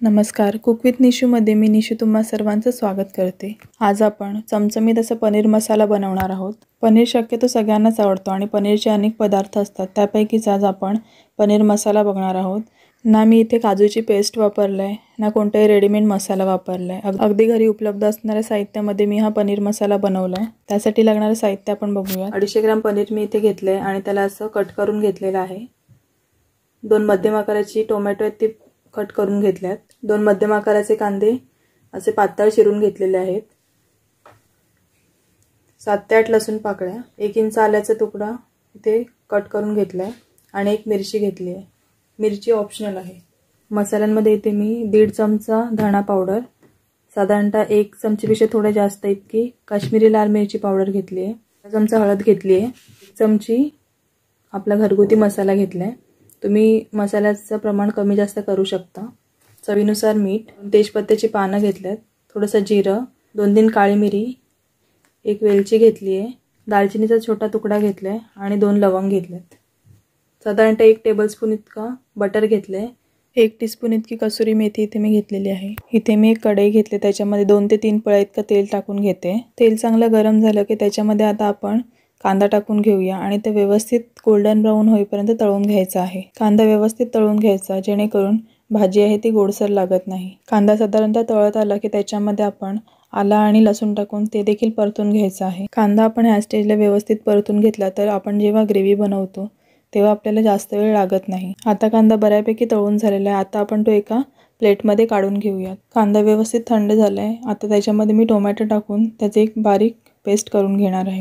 नमस्कार, cook with निशूमध्ये मी निशू तुम्हा सर्वांचं स्वागत करते। आज आपण चमचमीत असं पनीर मसाला बनवणार आहोत। पनीर शक्यतो सगळ्यांनाच आवडतो आणि पनीरचे अनेक पदार्थ असतात, त्यापैकीच आज आपण पनीर मसाला बघणार आहोत। ना मी इथे काजूची पेस्ट वापरलाय, ना कोणताही रेडीमेड मसाला वापरलाय। अगदी घरी उपलब्ध असणाऱ्या साहित्यामध्ये मी हा पनीर मसाला बनवलाय। त्यासाठी लागणारे साहित्य आपण बघूया। 250 ग्रॅम पनीर मी इथे घेतले आणि त्याला असं कट करून घेतलेलं आहे। 2 मध्यम आकाराची टोमॅटो आहेत ती कट करून घेतल्यात। 2 मध्यम आकाराचे कांदे असे पातळ चिरून घेतलेले आहेत। 7 ते 8 लसूण पाकळ्या, 1 इंच आल्याचा तुकडा इथे कट करून घेतलाय आणि 1 मिरची घेतली आहे। मिरची ऑप्शनल आहे। मसाल्यांमध्ये इथे मी 1.5 चमचा धणा पावडर, साधारणतः 1 चमचेपेक्षा थोडा जास्त इतकी काश्मीरी लाल मिरची पावडर घेतली आहे। 1 चमचा हळद घेतली आहे। 1 चमची आपला घरगुती मसाला घेतलाय। तुम्ही मसाल्याचं प्रमाण कमी जास्त करू शकता। चवीनुसार मीठ, तेजपत्त्याची पानं घेतल्यात, थोडंसं जिरं, 2-3 काळी मिरी, 1 वेलची घेतली आहे, दालचिनीचा छोटा तुकडा घेतलाय आणि 2 लवंग घेतल्यात। साधारणतः 1 टेबलस्पून इतका बटर घेतलाय। 1 टीस्पून इतकी कसुरी मेथी इथे मी घेतलेली आहे। इथे मी एक कढई घेतली, त्याच्यामध्ये 2 ते 3 पळ्या इतकं तेल टाकून घेते। तेल चांगलं गरम झालं की त्याच्यामध्ये आता आपण कांदा टाकून घेऊया आणि ते व्यवस्थित गोल्डन ब्राऊन होईपर्यंत तळून घ्यायचा आहे। कांदा व्यवस्थित तळून घ्यायचा, जेणेकरून भाजी आहे ती गोडसर लागत नाही। कांदा साधारणतः तळत आला की त्याच्यामध्ये आपण आला आणि लसूण टाकून ते देखील परतून घ्यायचं आहे। कांदा आपण ह्या स्टेजला व्यवस्थित परतून घेतला तर आपण जेव्हा ग्रेव्ही बनवतो तेव्हा आपल्याला जास्त वेळ लागत नाही। आता कांदा बऱ्यापैकी तळून झालेला आहे। आता आपण तो एका प्लेटमध्ये काढून घेऊयात। कांदा व्यवस्थित थंड झालाय। आता त्याच्यामध्ये मी टोमॅटो टाकून त्याचे एक बारीक पेस्ट करून घेणार आहे।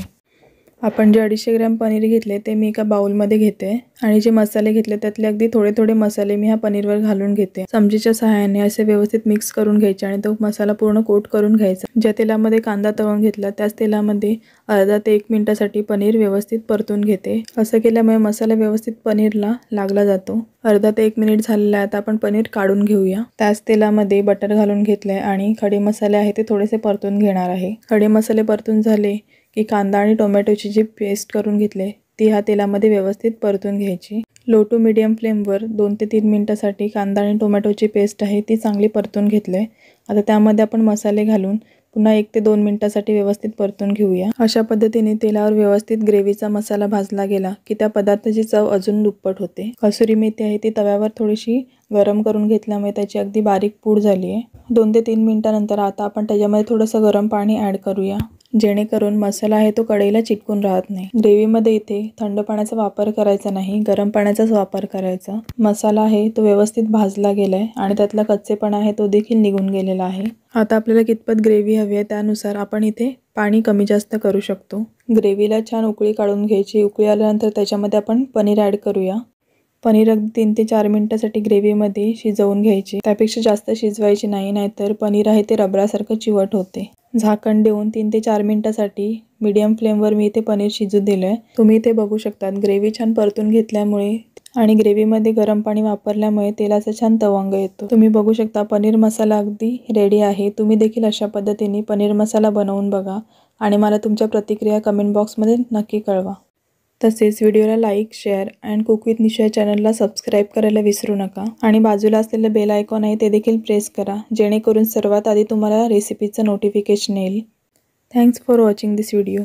आपण जे 250 ग्रॅम पनीर घेतले ते मी एका बाउलमध्ये घेते आणि जे मसाले घेतले त्यातले अगदी थोडे थोडे मसाले मी ह्या पनीरवर घालून घेते। चमचीच्या सहाय्याने असे व्यवस्थित मिक्स करून घ्यायचे आणि तो मसाला पूर्ण कोट करून घ्यायचा। ज्या तेलामध्ये कांदा तळून घेतला त्याच तेलामध्ये अर्धा ते 1 मिनिटासाठी पनीर व्यवस्थित परतून घेते। असं केल्यामुळे मसाला व्यवस्थित पनीरला लागला जातो। अर्धा ते 1 मिनिट झालेला आहे। आता आपण पनीर काढून घेऊया। त्याच तेलामध्ये बटर घालून घेतलंय आणि खडे मसाले आहे ते थोडेसे परतून घेणार आहे। खडे मसाले परतून झाले की कांदा आणि टोमॅटोची जी पेस्ट करून घेतले ती ह्या तेलामध्ये व्यवस्थित परतून घ्यायची। लो टू मीडियम फ्लेमवर 2 ते 3 मिनिटासाठी कांदा आणि टोमॅटोची पेस्ट आहे ती चांगली परतून घेतले। आता त्यामध्ये आपण मसाले घालून पुन्हा 1 ते 2 मिनिटासाठी व्यवस्थित परतून घेऊया। अशा पद्धतीने तेलावर व्यवस्थित ग्रेव्हीचा मसाला भाजला गेला की त्या पदार्थाची चव अजून दुप्पट होते। कसुरी मेथी आहे ती तव्यावर थोडीशी गरम करून घेतल्यामुळे त्याची अगदी बारीक पूड झाली आहे। 2 ते 3 मिनिटानंतर आता आपण त्याच्यामध्ये थोडंसं गरम पाणी ॲड करूया, जेणेकरून मसाला आहे तो कढईला चिटकून राहत नाही। ग्रेव्हीमध्ये इथे थंड पाण्याचा वापर करायचा नाही, गरम पाण्याचाच वापर करायचा। मसाला आहे तो व्यवस्थित भाजला गेलाय आणि त्यातला कच्चेपणा आहे तो देखील निघून गेलेला आहे। आता आपल्याला कितपत ग्रेव्ही हवी आहे त्यानुसार आपण इथे पाणी कमी जास्त करू शकतो। ग्रेव्हीला छान उकळी काढून घ्यायची। उकळी आल्यानंतर त्याच्यामध्ये आपण पनीर ॲड करूया। पनीर अगदी 3 ते 4 मिनिटासाठी ग्रेव्हीमध्ये शिजवून घ्यायची, त्यापेक्षा जास्त शिजवायची नाही, नाहीतर पनीर आहे ते रबरासारखं चिवट होते। झाकण देऊन 3 ते 4 मिनिटासाठी मीडियम फ्लेमवर मी इथे पनीर शिजू दिलंय। तुम्ही इथे बघू शकता ग्रेव्ही छान परतून घेतल्यामुळे आणि ग्रेव्हीमध्ये गरम पाणी वापरल्यामुळे तेलाचा छान तवंग येतो। तुम्ही बघू शकता पनीर मसाला अगदी रेडी आहे। तुम्ही देखील अशा पद्धतीने पनीर मसाला बनवून बघा आणि मला तुमच्या प्रतिक्रिया कमेंट बॉक्समध्ये नक्की कळवा। तसेच व्हिडिओला like, share and cook with Nishu या चॅनलला सबस्क्राईब करायला विसरू नका आणि बाजूला असलेलं बेल आयकॉन आहे ते देखील प्रेस करा, जेणेकरून सर्वात आधी तुम्हाला रेसिपीचं नोटिफिकेशन येईल। Thanks for watching this video.